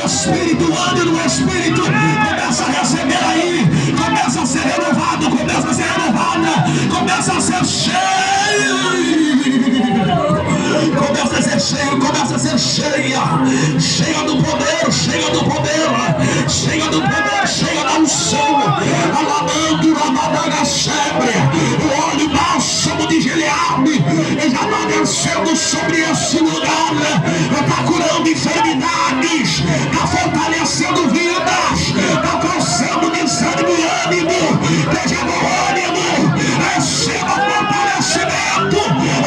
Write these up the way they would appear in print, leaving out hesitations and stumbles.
Espírito, ande no Espírito. Começa a receber aí. Começa a ser renovado, começa a ser renovada. Começa a ser cheio. Começa a ser cheio, começa a ser cheia. Cheia do poder, cheia do poder. Cheia do poder, cheia da unção. Alabando a madaga sempre. O óleo bálsamo de Gileade já está descendo sobre esse lugar. Está curando enfermidades. Está fortalecendo vidas. Está causando desânimo e ânimo. Esteja no ânimo. Receba fortalecimento.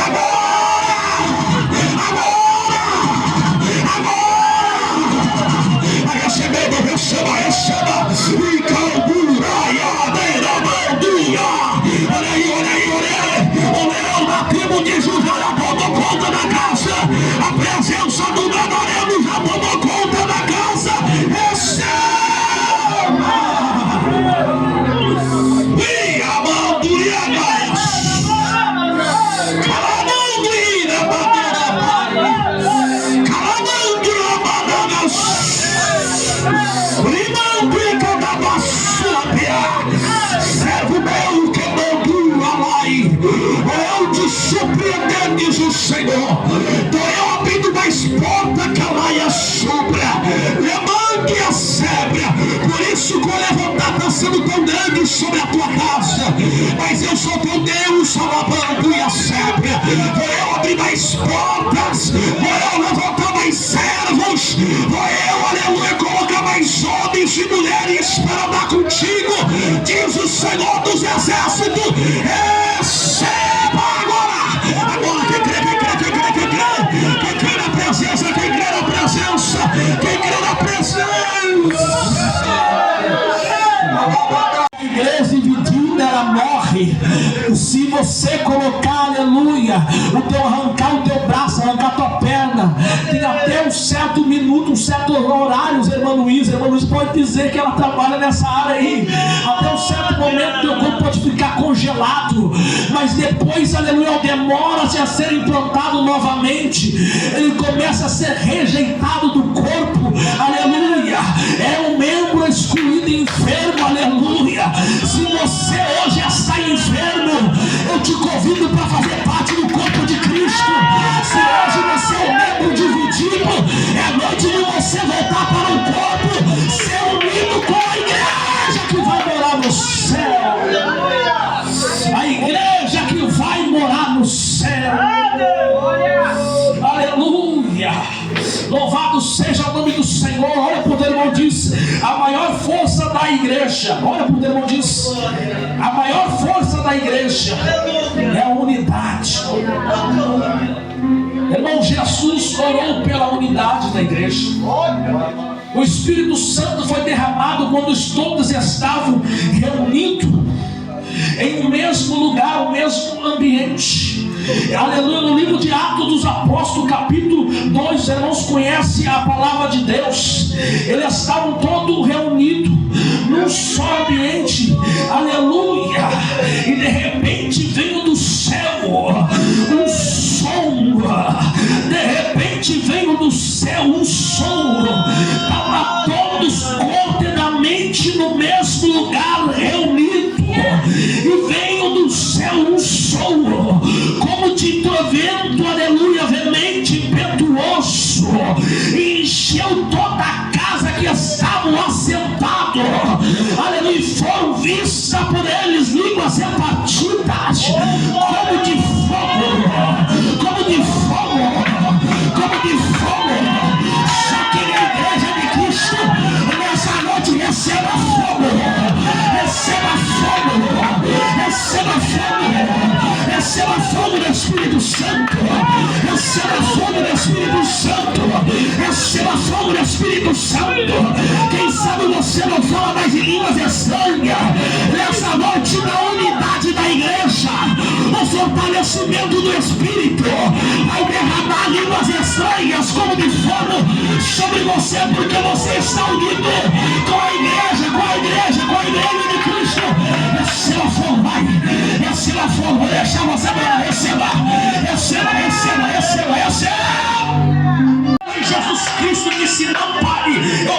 Agora. Receba, receba, e calburaia, beiramanduia. Olha aí, olha aí, olha aí. O leão da tribo de Judá já tomou conta da casa. A presença do Gadareno já tomou conta da casa. Receba! E a manduia mais. Calamanduia, bandeira pai. Calamanduia, bananas. Rimambrica da basúpia. Servo meu que mandou alai. Eu te surpreender, diz o Senhor. Então eu abrindo mais porta que a laia sobra. Levante a sebra. Por isso que o levantar está sendo tão grande sobre a tua casa. Mas eu sou teu Deus, alabando e a sebra. Vou eu abrir mais portas. Vou eu levantar mais servos. Vou eu, aleluia, colocar mais homens e mulheres para andar contigo, diz o Senhor dos Exércitos. Receba agora. Agora quem crê, quem crê, quem crê, quem crê, quem crê na presença, quem crê na presença, quem crê na presença. A igreja dividida, ela morre. Se você colocar, aleluia, arrancar o teu braço, arrancar a tua perna, tem até um certo minuto, um certo horário, irmã Luiz pode dizer que ela trabalha nessa área aí. Até um certo momento teu corpo pode ficar congelado, mas depois, aleluia, demora-se a ser implantado novamente. Ele começa a ser rejeitado do corpo, aleluia. É um membro excluído e enfermo, aleluia. Se você hoje está enfermo, eu te convido para fazer parte do corpo de Cristo. Se hoje você é um membro dividido, é noite de você voltar para o corpo, ser unido com a igreja que vai morar no céu. A igreja que vai morar no céu. Aleluia. Louvado seja o nome do Senhor. Olha para o teu irmão, diz: a maior força da igreja. Olha para o teu irmão, diz: a maior força da igreja é a unidade. Irmão, Jesus orou pela unidade da igreja. O Espírito Santo foi derramado quando todos estavam reunidos em um mesmo lugar, o mesmo ambiente. Aleluia. No livro de Atos dos Apóstolos, capítulo 2, irmãos, conhecem a palavra de Deus. Eles estavam todos reunidos num só ambiente. Aleluia. E de repente veio do céu um som. De repente veio do céu um som. Estavam todos cordenamente no mesmo lugar reunidos. E veio do céu um som, como de vento, aleluia, veemente, impetuoso, e encheu toda a casa que estavam assentados, aleluia, e foram vistas por eles línguas repartidas, como de fogo, como de fogo, como de fogo. Só que a igreja de Cristo, nessa noite, receba fogo, receba fogo, receba fogo, receba fogo do Espírito Santo, receba fogo do Espírito Santo, receba fogo do Espírito Santo. Quem sabe você não fala mais em línguas estranhas nessa noite, na unidade da igreja, o fortalecimento do Espírito vai derramar línguas estranhas como de fogo sobre você, porque você está unido com a igreja, com a igreja, com a igreja de Cristo. Receba fogo, vai, receba fogo, deixa você agora, receba, receba, receba, receba, receba. Jesus Cristo disse: não pare, eu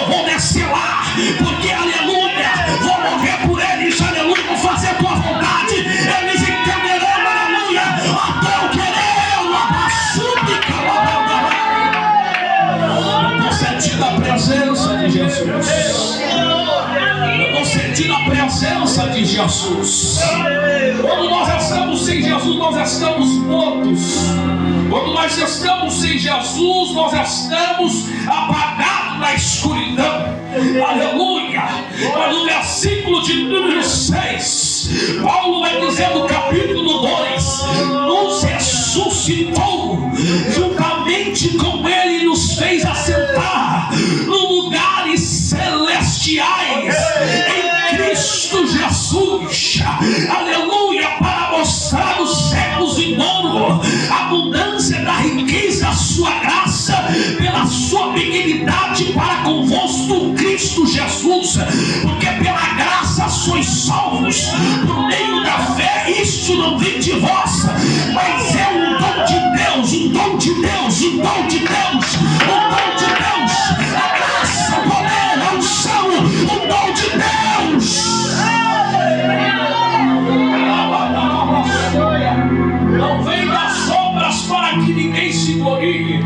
Jesus. Eu estou sentindo a presença de Jesus. Quando nós estamos sem Jesus, nós estamos mortos. Quando nós estamos sem Jesus, nós estamos apagados na escuridão. Aleluia! Mas no versículo de número 6, Paulo vai dizer no capítulo 2: nos ressuscitou, juntamente com ele nos fez assentar em lugares celestiais em Cristo Jesus. Aleluia! Para mostrar aos céus e dono a abundância da riqueza da sua graça pela sua benignidade para convosco Cristo Jesus, porque pela graça sois salvos por meio da fé. Isso não vem de vós, mas é um dom de Deus, um dom de Deus, um dom de Deus, um dom de Deus. A graça, o poder, a unção, um dom de Deus. Não vem das obras para que ninguém se glorie.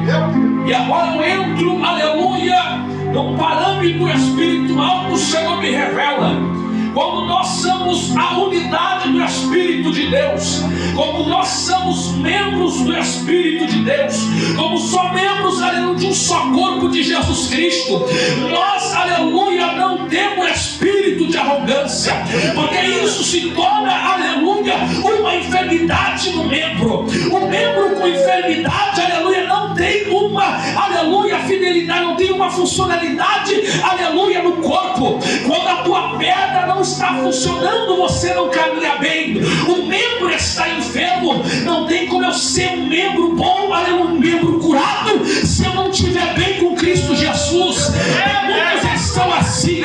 E agora eu entro, aleluia, no parâmetro espiritual que o Senhor me revela. Como nós somos a unidade do Espírito de Deus, como nós somos membros do Espírito de Deus, como só membros, aleluia, de um só corpo de Jesus Cristo, nós, aleluia, não temos espírito de arrogância, porque isso se torna, aleluia, uma enfermidade no membro. O membro com enfermidade, aleluia, não tem uma, aleluia, fidelidade, não tem uma funcionalidade, aleluia, no corpo. Quando a tua perna não está funcionando, você não caminha bem. O membro está enfermo. Não tem como eu ser um membro bom, um membro curado, se eu não estiver bem com Cristo Jesus. Muitos estão assim,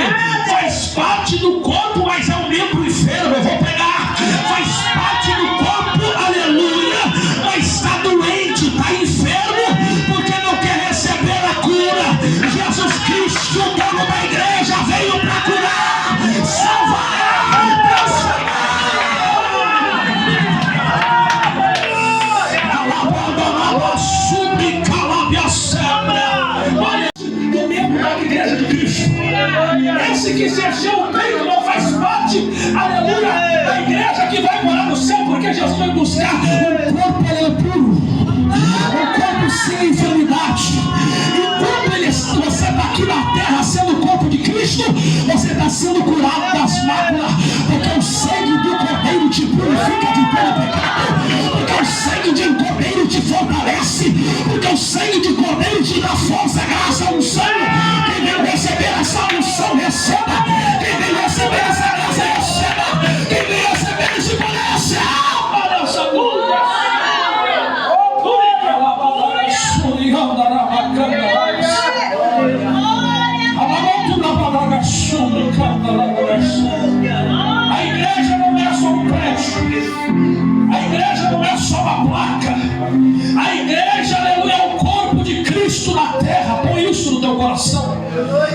faz parte do corpo, mas é um membro enfermo. Eu vou pegar, faz parte do corpo, aleluia, mas está doente, está enfermo, porque não quer receber a cura. Jesus Cristo, o dono da igreja, veio para curar, salvar, o membro da igreja de Cristo. Esse que se encheu o peito não faz parte, aleluia, da igreja que vai morar no céu, porque Jesus vai buscar um corpo puro, um corpo sem enfermidade. E quando você está aqui na terra sendo o corpo de Cristo, você está sendo curado das máculas, porque o sangue do Cordeiro te purifica de todo pecado, porque o sangue de Cordeiro te fortalece, porque o sangue de Cordeiro te dá força, graça, unção. Quem veio receber essa unção, receba. Quem veio receber essa graça, receba. Quem veio receber esse poder, receba nessa luz. A igreja não é só um prédio, a igreja não é só uma placa, a igreja, aleluia, é o corpo de Cristo na terra. Põe isso no teu coração.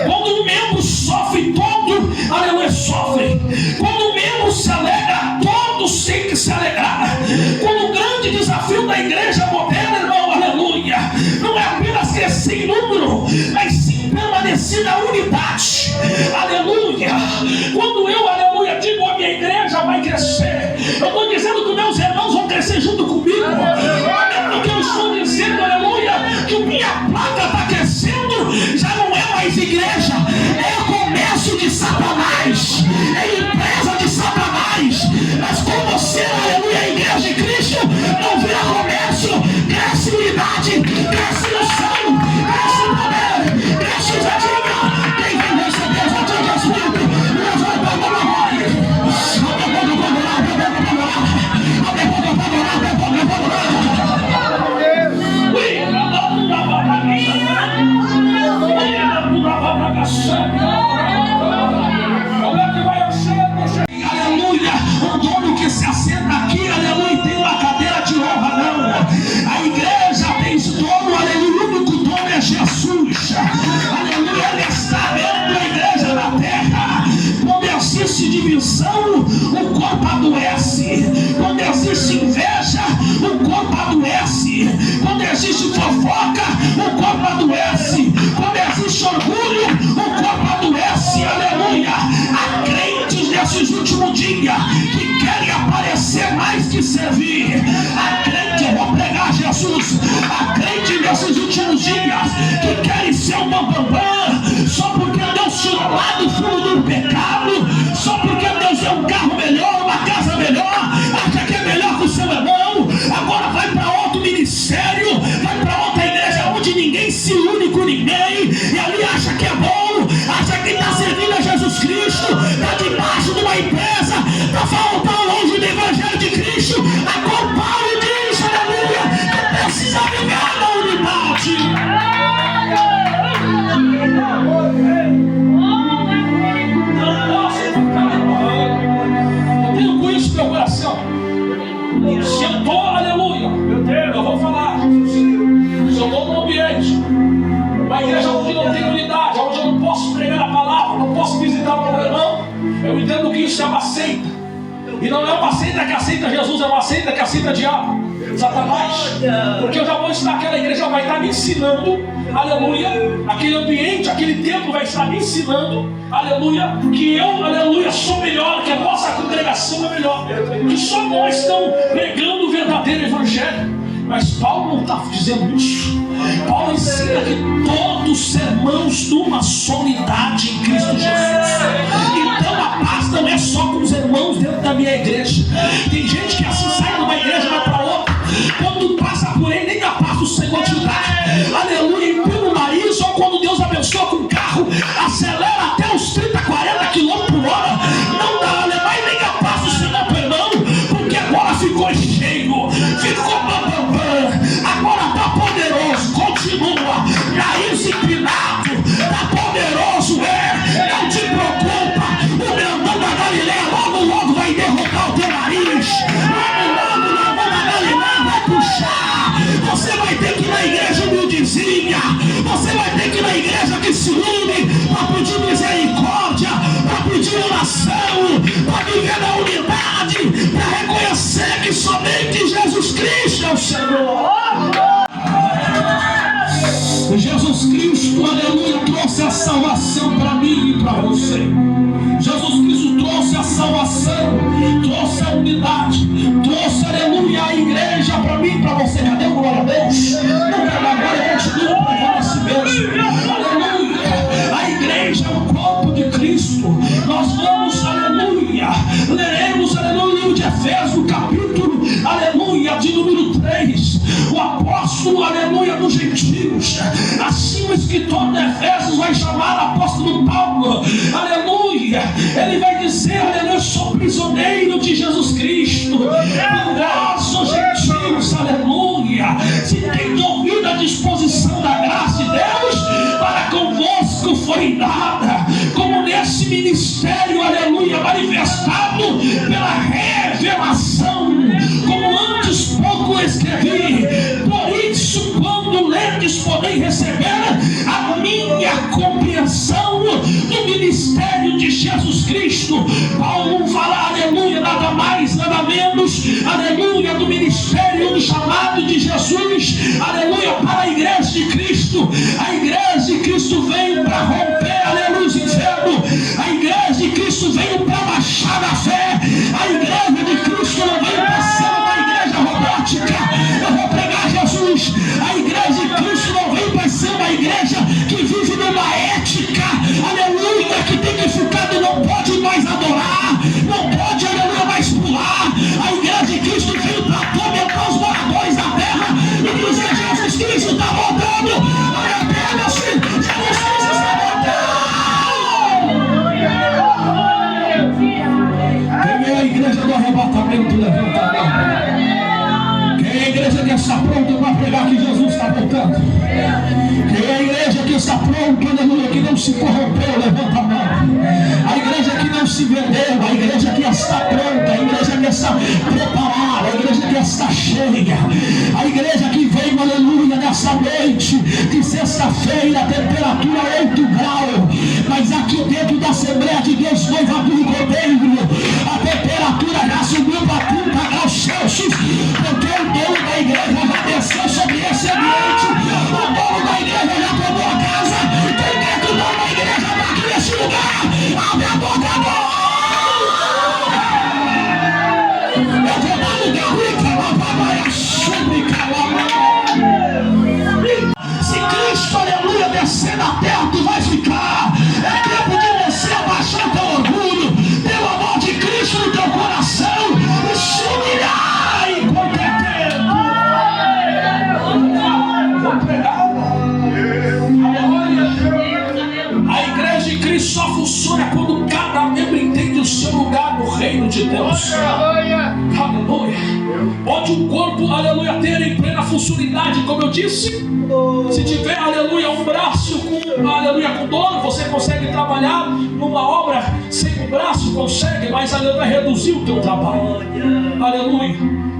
Quando um membro sofre, todo, aleluia, sofre. Quando um membro se alegra, todos têm que se alegrar. Quando o grande desafio da igreja moderna, irmão, aleluia, não é apenas crescer em número, mas sim permanecer na unidade. Aleluia. Quando eu, aleluia, digo a minha igreja vai crescer, eu estou dizendo que meus irmãos vão crescer junto comigo. O que eu estou dizendo, aleluia, que minha placa está crescendo, já não é mais igreja, é comércio de Satanás, é empresa de Satanás. Mas com você, aleluia, a igreja de Cristo não vira comércio, cresce unidade, cresce unção, cresce poder, cresce ousadia. Quem vem receber ousadia de Espírito, levanta a mão na aleluia, o dono que se assenta aqui, aleluia, tem uma cadeira de honra, não. A igreja tem esse dono, aleluia, o único dono é Jesus. Aleluia, ele está dentro da igreja na terra. Quando existe divisão, o corpo adoece. Quando existe inveja, o corpo adoece. Quando existe fofoca, o corpo adoece. Quando existe orgulho, o corpo adoece. servir. A crente, eu vou pregar Jesus. A crente nesses últimos dias que querem ser um bambambam, só porque Deus tirou lá do fundo do pecado, só porque Deus deu um carro melhor, uma casa melhor, acha que é melhor que o seu irmão, agora vai para outro ministério, vai para outra igreja onde ninguém se une com ninguém, e ali acha que é bom, acha que está servindo a Jesus Cristo, está debaixo de uma empresa, está faltando longe do Evangelho de Cristo. Agora Paulo diz, aleluia, que precisa viver na unidade. Eu tenho com isso no meu coração. Se eu estou, aleluia, eu vou falar. Se eu estou num ambiente, uma igreja onde não tem unidade, onde eu não posso pregar a palavra, não posso visitar o meu irmão, eu entendo que isso é uma seita. E não é uma seita que aceita Jesus, é uma seita que aceita diabo, Satanás. Porque eu já vou estar, aquela igreja vai estar me ensinando, aleluia, aquele ambiente, aquele templo vai estar me ensinando, aleluia, que eu, aleluia, sou melhor, que a nossa congregação é melhor, que só nós estamos pregando o verdadeiro evangelho. Mas Paulo não está dizendo isso. Paulo ensina que todos sermos numa só unidade em Cristo Jesus. Então a paz não é só com os irmãos dentro da minha igreja. Tem gente que assim sai de uma igreja e vai para outra. Quando passa por ele, nem a paz do Senhor te dá. Aleluia, empina o nariz, ou quando Deus abençoa com o carro, acelera até os 30, 40 km por hora. Não dá, mais nem a paz do Senhor, perdão, porque agora ficou cheio, ficou bambambam, agora está poderoso, continua, nariz empinado, está poderoso, não te preocupa, o grandão da Galileia logo vai derrotar o teu nariz, logo o grandão da Galileia vai puxar, você vai ter que ir na igreja humildezinha, você vai ter que ir na igreja que se une, para pedir misericórdia, para pedir oração, para viver na unidade, para reconhecer que somente Jesus Cristo é o Senhor. Jesus Cristo, aleluia, trouxe a salvação para mim e para você. Jesus Cristo trouxe a salvação, trouxe a unidade, trouxe, aleluia, a igreja para mim e para você. Cadê o glória a Deus? Agora eu continuo pregando a si mesmo. Aleluia, a igreja é o corpo de Cristo. Nós vamos, aleluia, leremos, aleluia, o livro de Efésios, capítulo, aleluia, de número 3. O apóstolo, aleluia, dos gentios, assim o escritor de Efésios vai chamar o apóstolo Paulo, aleluia, ele vai dizer, aleluia, eu sou prisioneiro de Jesus Cristo, vós os gentios, aleluia, se tem ouvido a disposição da graça de Deus, para convosco foi dada, como nesse ministério, aleluia, manifestado pela revelação, como antes pouco escrevi, por isso quando lerdes podem receber a minha compreensão do ministério de Jesus Cristo. Paulo fala, aleluia, nada mais, nada menos, aleluia, do ministério, do chamado de Jesus, aleluia, para a igreja de Cristo. A igreja de Cristo veio para romper, aleluia, o inferno. A igreja de Cristo veio para baixar na fé. A igreja de Cristo não veio para ser uma igreja robótica. Eu vou pregar Jesus. A igreja de Cristo não veio para ser uma igreja que vive numa ética, aleluia, que tem que ficar, não pode mais adorar, não pode, aleluia, mais pular. A igreja de Cristo veio para atormentar os moradores da terra e dizer, Jesus Cristo está voltando. Arrependa-se, Jesus Cristo está voltando. Quem é a igreja do arrebatamento? Levanta a mão. Quem é a igreja que está pronta para pregar que Jesus está voltando? Quem é a igreja que está pronta, aleluia, que não se corrompeu? Levanta a mão. A igreja que não se vendeu, a igreja que está pronta, a igreja que está preparada, a igreja que está cheia, a igreja que veio, aleluia, nessa noite de sexta-feira, temperatura 8 graus, mas aqui dentro da Assembleia de Deus, noiva do Cordeiro, a temperatura já subiu para 30 graus Celsius, porque o dono da igreja já desceu sobre esse ambiente, o dono da igreja já tomou a casa, quem quer que o dono da igreja está aqui nesse lugar, abre a boca agora! Eu vou dar lugar de Cristo só funciona quando cada membro entende o seu lugar no reino de Deus. Aleluia. Pode o corpo, aleluia, ter em plena funcionalidade, como eu disse. Se tiver, aleluia, um braço com, aleluia, com dor, você consegue trabalhar numa obra sem um braço, consegue, mas aleluia, vai reduzir o teu trabalho. Aleluia.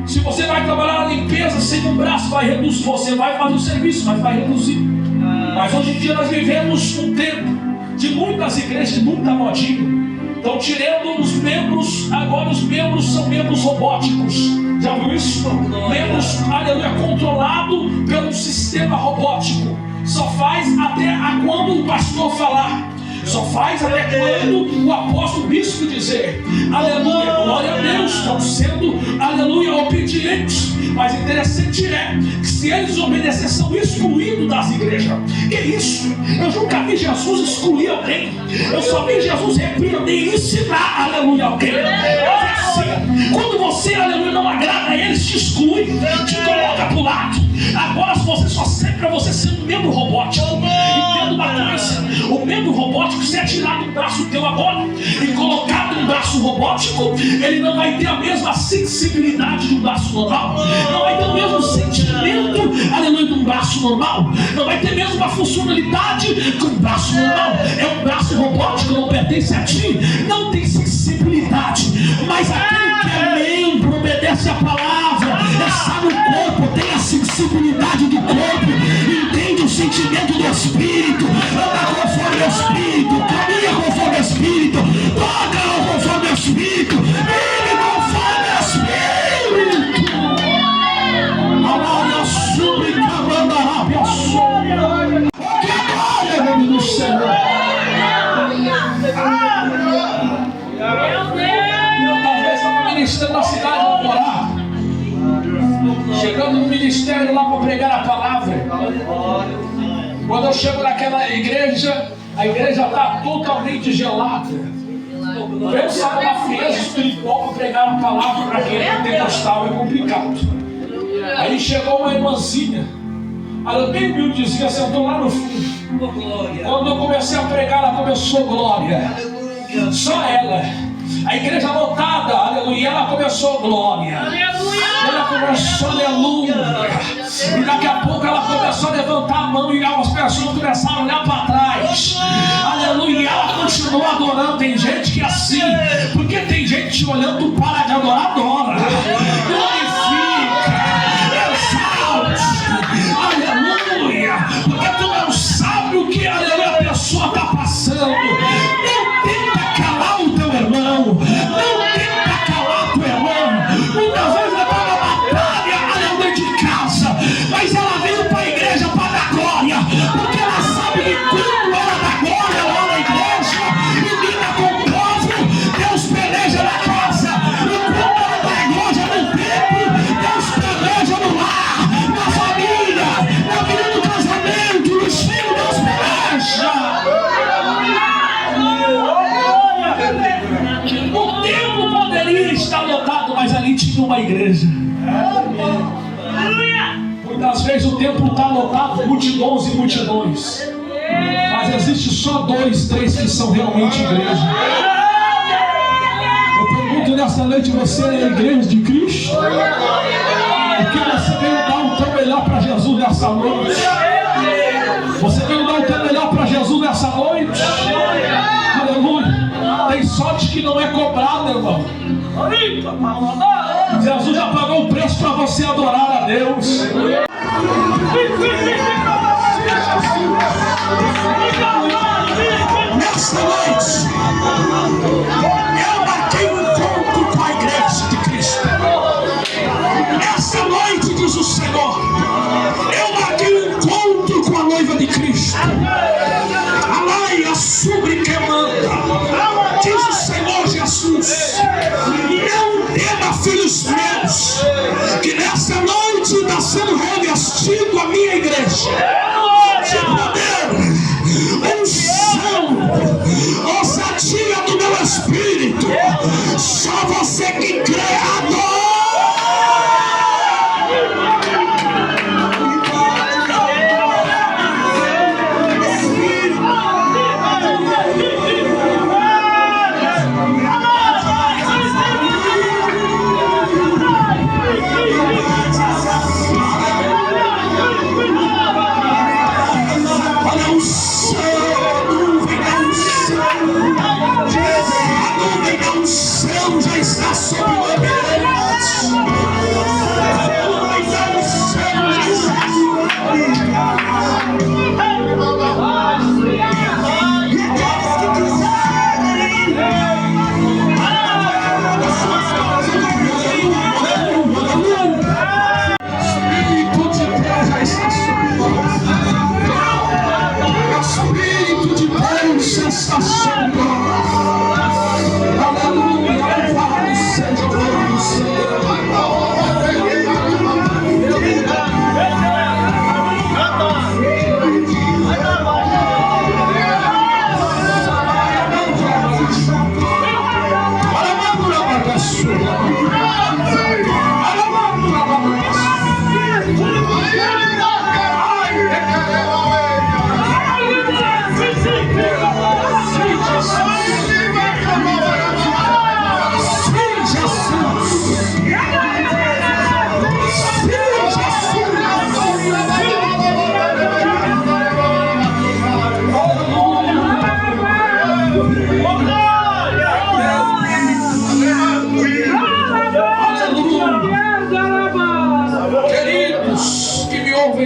Se você vai trabalhar na limpeza sem um braço, vai reduzir. Você vai fazer o serviço, mas vai reduzir. Mas hoje em dia nós vivemos um tempo de muitas igrejas, de muita modinha. Estão tirando os membros, agora os membros são membros robóticos. Já viu isso? Membros, aleluia, controlado pelo sistema robótico. Só faz até quando o pastor falar. Só faz até quando o apóstolo bispo dizer. Aleluia, glória a Deus. Estão sendo, aleluia, obedientes. Mas interessante é que se eles obedecerem, são excluídos das igrejas. Que isso? Eu nunca vi Jesus excluir alguém. Eu só vi Jesus repreender e ensinar, aleluia, alguém. Assim, quando você, aleluia, não agrada a eles, te exclui, te coloca para o lado. Agora você só serve para você ser um membro robótico. Entenda uma coisa: o membro robótico, se é tirado um braço teu agora e colocado um braço robótico, ele não vai ter a mesma sensibilidade de um braço normal, não vai ter o mesmo sentimento, aleluia, de um braço normal, não vai ter a mesma funcionalidade que um braço normal. É um braço robótico, não pertence a ti, não tem sensibilidade. Mas aquele que é membro, obedece a palavra, está no corpo, tem a sensibilidade do corpo, entende o sentimento do Espírito, anda conforme o Espírito, caminha conforme o Espírito, toca conforme o Espírito, vive conforme o Espírito. Glória, súplica, mandará, que glória, meu Deus do Senhor. Eu talvez estava ministrando na cidade do Porá, chegando no ministério lá para pregar a palavra. Quando eu chego naquela igreja, a igreja está totalmente gelada. Pensar na frieza espiritual para pregar a palavra para quem é pentecostal é complicado. Aí chegou uma irmãzinha, ela bem humildezinha, sentou lá no fundo. Quando eu comecei a pregar, ela começou glória. Só ela. A igreja lotada, aleluia, ela começou glória. Ela começou aleluia. E daqui a pouco ela começou a levantar a mão e as pessoas começaram a olhar para trás. Aleluia, e ela continuou adorando. Tem gente que é assim, porque tem gente te olhando, tu para de adorar, adora. Glorifica, exalte, aleluia, porque tu não sabe o que aleluia, a pessoa está passando. Não tenta calar o teu irmão, não tenta calar tua irmã. Muitas vezes ela está na batalha, aleluia, de casa, mas ela veio para a igreja para dar glória, porque ela sabe que quando ela dá glória lá na igreja e lida com o povo, Deus peleja na casa. E quando ela dá glória no templo, Deus peleja no lar, na família, na vida do casamento, nos filhos, Deus peleja. O templo poderia estar lotado, mas ali tinha uma igreja. Muitas vezes o templo está lotado, multidões e multidões, mas existe só 2, 3 que são realmente igreja. Eu pergunto nessa noite: você é a igreja de Cristo? O que você veio dar o teu melhor para Jesus nessa noite? Você veio dar o teu melhor para Jesus nessa noite? Aleluia. Tem sorte que não é cobrado, irmão. Jesus já pagou o preço para você adorar a Deus. Nessa noite, eu marquei um encontro com a igreja de Cristo. Essa noite, diz o Senhor, eu marquei um encontro com a noiva de Cristo. Alaia, sobre que manda, diz o Senhor Jesus. Não tema, filhos meus, que nessa noite está sendo revestido a minha igreja de poder, unção, ousadia do meu Espírito. Só você que crê, adora. está sendo glorificado. Aleluia, louvado seja o nome do Senhor.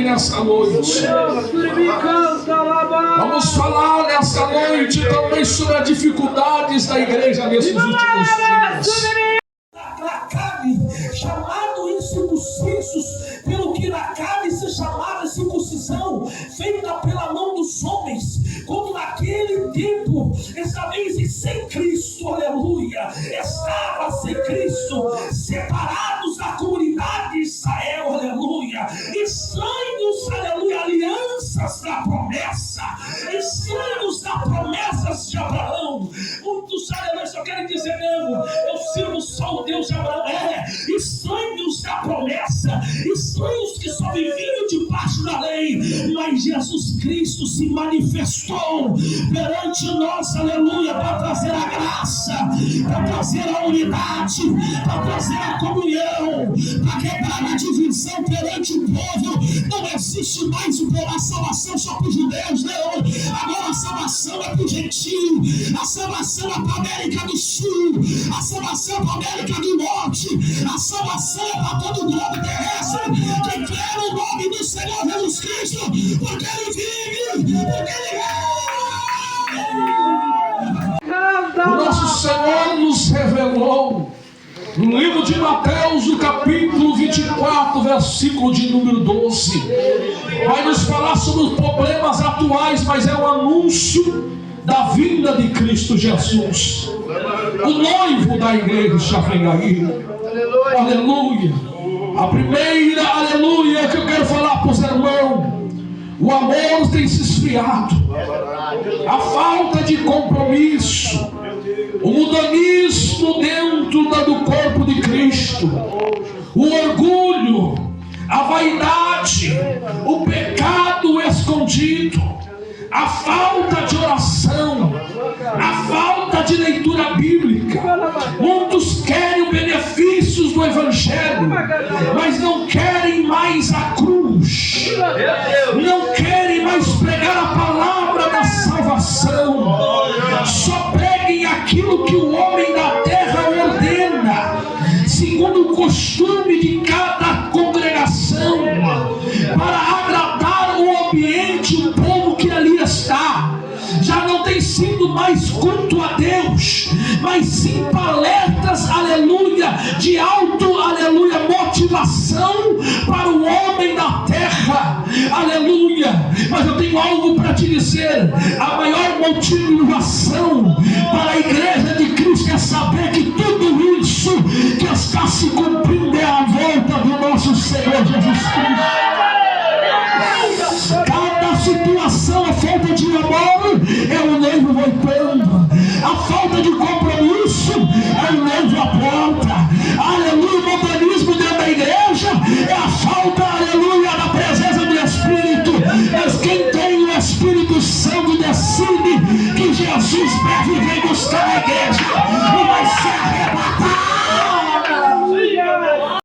Nessa noite, vamos falar nessa noite também sobre as dificuldades da igreja nesses últimos dias. Na carne, chamado incircuncisos, pelo que na carne se chamava circuncisão, feita pela mão dos homens, como naquele tempo, estavam sem Cristo, aleluia, estava sem Cristo, separados da comunidade de Israel, aleluia, estranhos, aleluia, alianças da promessa, estranhos da promessas de Abraão. Muitos, aleluia, só querem dizer, não, eu sirvo só o Deus de Abraão. Estranhos da promessa, estranhos que só viviam debaixo da lei, mas Jesus Cristo se manifestou perante nós, aleluia, para trazer a graça, para trazer a unidade, para trazer a comunhão, para quebrar a divisão perante o povo. Não existe mais a salvação só para os judeus, não. Agora a salvação é para o gentio, a salvação é para a América do Sul, a salvação é para a América do Norte, a salvação é para todo o globo terrestre que crê no nome do Senhor Jesus Cristo, porque Ele vive, porque Ele é. O nosso Senhor nos revelou no livro de Mateus, no capítulo 24, versículo de número 12. Vai nos falar sobre os problemas atuais, mas é um anúncio da vinda de Cristo Jesus. O noivo da igreja vem aí. Aleluia. A primeira, aleluia, que eu quero falar para os irmãos: o amor tem se esfriado, a falta de compromisso, o mudanismo dentro do corpo de Cristo, o orgulho, a vaidade, o pecado escondido, a falta de oração, a falta de leitura bíblica. Muitos querem os benefícios do Evangelho, mas não querem mais a cruz, não querem mais pregar a palavra da salvação, só preguem aquilo que o homem da terra ordena, segundo o costume de cada congregação, para agradar o ambiente, o povo que ali está. Já não tem sido mais culto a Deus, mas sim palestras, aleluia, de aleluia, motivação para o homem da terra, aleluia. Mas eu tenho algo para te dizer: a maior motivação para a igreja de Cristo é saber que tudo isso que está se cumprindo é a volta do nosso Senhor Jesus Cristo. Cada situação, a falta de amor é o noivo voltando, a falta de compromisso é o noivo à porta. Aleluia, o modernismo dentro da igreja é a falta, aleluia, da presença do Espírito. Mas quem tem o Espírito Santo decide que Jesus breve vem buscar a igreja.